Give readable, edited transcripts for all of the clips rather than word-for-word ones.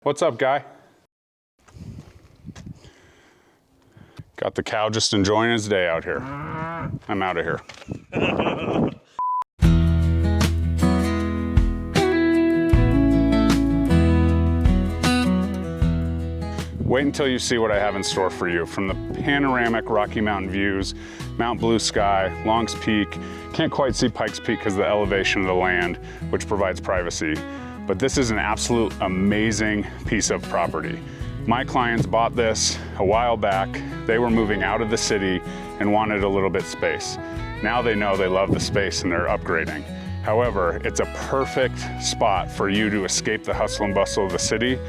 What's up, guy? Got the cow just enjoying his day out here. I'm out of here. Wait until you see what I have in store for you. From the panoramic Rocky Mountain views, Mount Blue Sky, Long's Peak. Can't quite see Pikes Peak because of the elevation of the land, which provides privacy. But this is an absolute amazing piece of property. My clients bought this a while back. They were moving out of the city and wanted a little bit space. Now they know they love the space and they're upgrading. However, it's a perfect spot for you to escape the hustle and bustle of the city,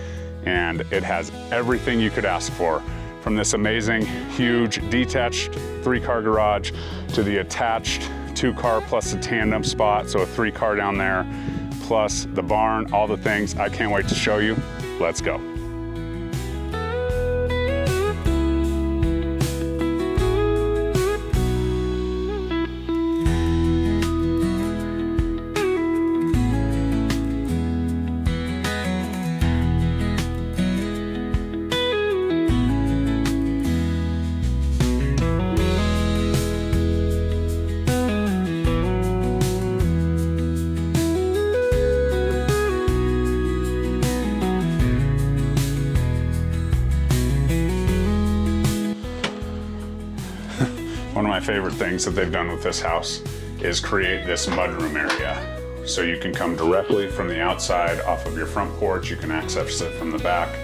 and it has everything you could ask for, from this amazing, huge, detached 3-car garage to the attached 2-car plus a tandem spot, so a 3-car down there, plus the barn, all the things. I can't wait to show you. Let's go. One of my favorite things that they've done with this house is create this mudroom area. So you can come directly from the outside off of your front porch. You can access it from the back.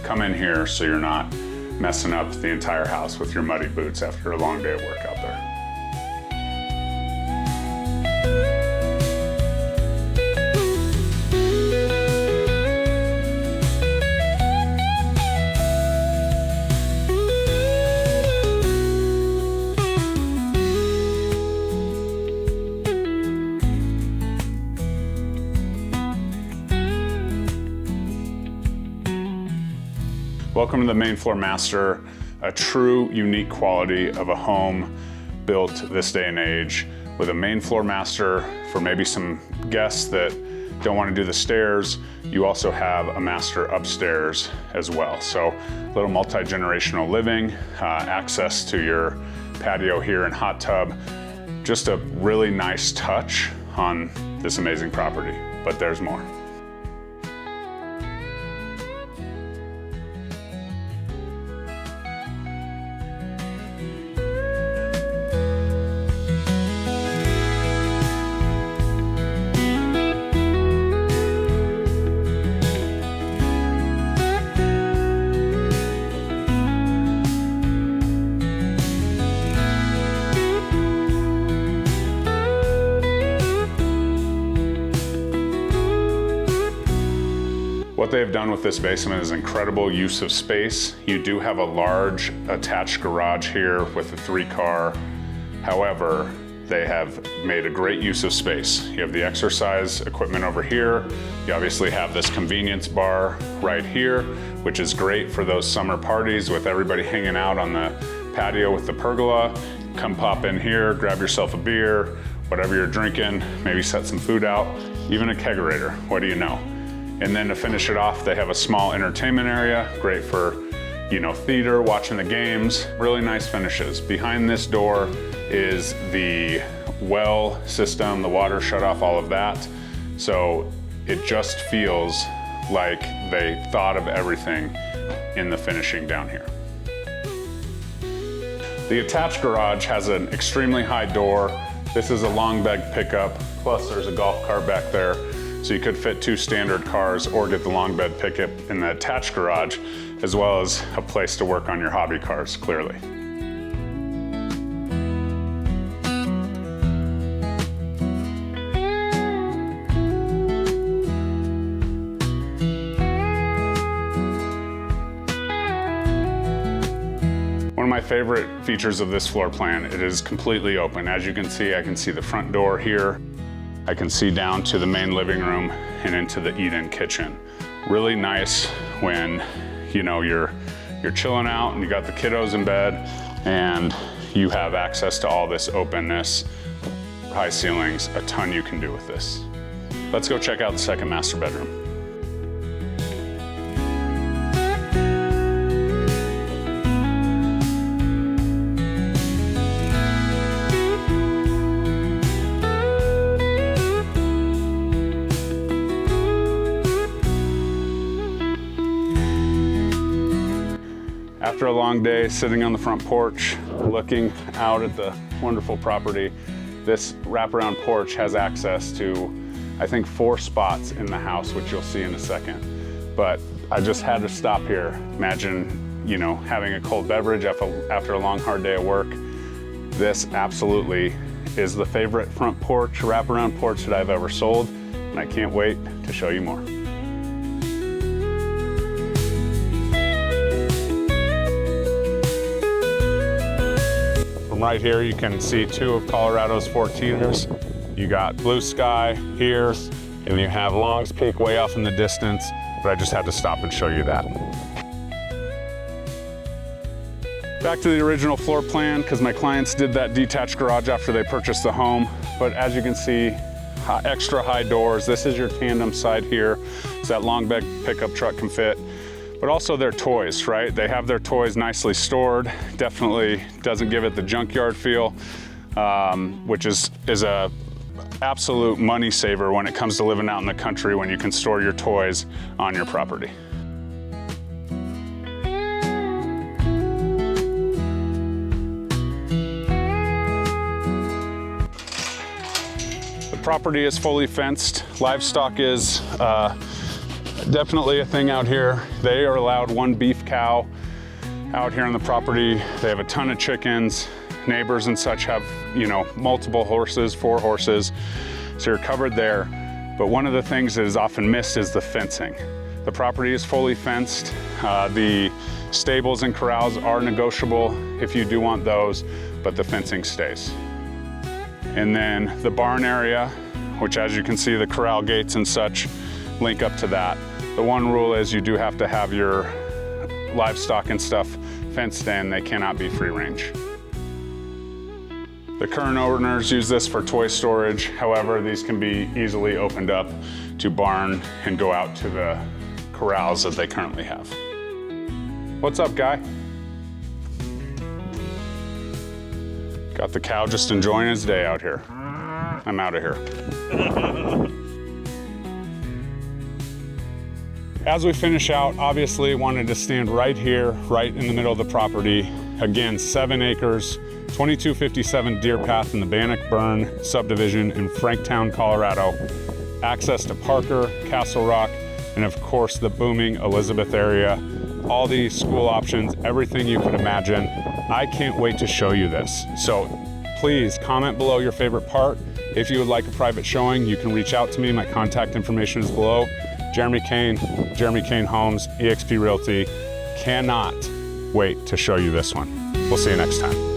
Come in here so you're not messing up the entire house with your muddy boots after a long day of work out there. Welcome to the main floor master, a true unique quality of a home built this day and age, with a main floor master for maybe some guests that don't want to do the stairs. You also have a master upstairs as well. So a little multi-generational living, access to your patio here and hot tub. Just a really nice touch on this amazing property, but there's more. What they've done with this basement is incredible use of space. You do have a large attached garage here with a 3-car. However, they have made a great use of space. You have the exercise equipment over here. You obviously have this convenience bar right here, which is great for those summer parties with everybody hanging out on the patio with the pergola. Come pop in here, grab yourself a beer, whatever you're drinking, maybe set some food out, even a kegerator, what do you know? And then to finish it off, they have a small entertainment area, great for, theater, watching the games, really nice finishes. Behind this door is the well system, the water shut off, all of that. So it just feels like they thought of everything in the finishing down here. The attached garage has an extremely high door. This is a long bed pickup, plus there's a golf cart back there. So you could fit 2 standard cars or get the long bed pickup in the attached garage, as well as a place to work on your hobby cars, clearly. One of my favorite features of this floor plan, it is completely open. As you can see, I can see the front door here. I can see down to the main living room and into the eat-in kitchen. Really nice when, you're chilling out and you got the kiddos in bed and you have access to all this openness, high ceilings, a ton you can do with this. Let's go check out the second master bedroom. After a long day sitting on the front porch, looking out at the wonderful property, this wraparound porch has access to, I think, 4 spots in the house, which you'll see in a second. But I just had to stop here. Imagine, you know, having a cold beverage after a long, hard day of work. This absolutely is the favorite front porch, wraparound porch that I've ever sold, and I can't wait to show you more. From right here, you can see 2 of Colorado's 14ers. You got blue sky here, and you have Long's Peak way off in the distance, but I just had to stop and show you that. Back to the original floor plan, because my clients did that detached garage after they purchased the home. But as you can see, extra high doors. This is your tandem side here, so that long bed pickup truck can fit. But also their toys, right? They have their toys nicely stored. Definitely doesn't give it the junkyard feel, which is a absolute money saver when it comes to living out in the country, when you can store your toys on your property. The property is fully fenced. Livestock is definitely a thing out here. They are allowed 1 beef cow out here on the property. They have a ton of chickens. Neighbors and such have, you know, multiple horses, 4 horses. So you're covered there. But one of the things that is often missed is the fencing. The property is fully fenced. The stables and corrals are negotiable if you do want those, but the fencing stays. And then the barn area, which, as you can see, the corral gates and such link up to that. The one rule is you do have to have your livestock and stuff fenced in. They cannot be free range. The current owners use this for toy storage. However, these can be easily opened up to barn and go out to the corrals that they currently have. What's up, Guy? Got the cow just enjoying his day out here. I'm out of here. As we finish out, obviously wanted to stand right here, right in the middle of the property. Again, 7 acres, 2257 Deerpath in the Bannock Burn subdivision in Franktown, Colorado. Access to Parker, Castle Rock, and of course the booming Elizabeth area. All the school options, everything you can imagine. I can't wait to show you this. So please comment below your favorite part. If you would like a private showing, you can reach out to me. My contact information is below. Jeremy Kane Homes, eXp Realty. Cannot wait to show you this one. We'll see you next time.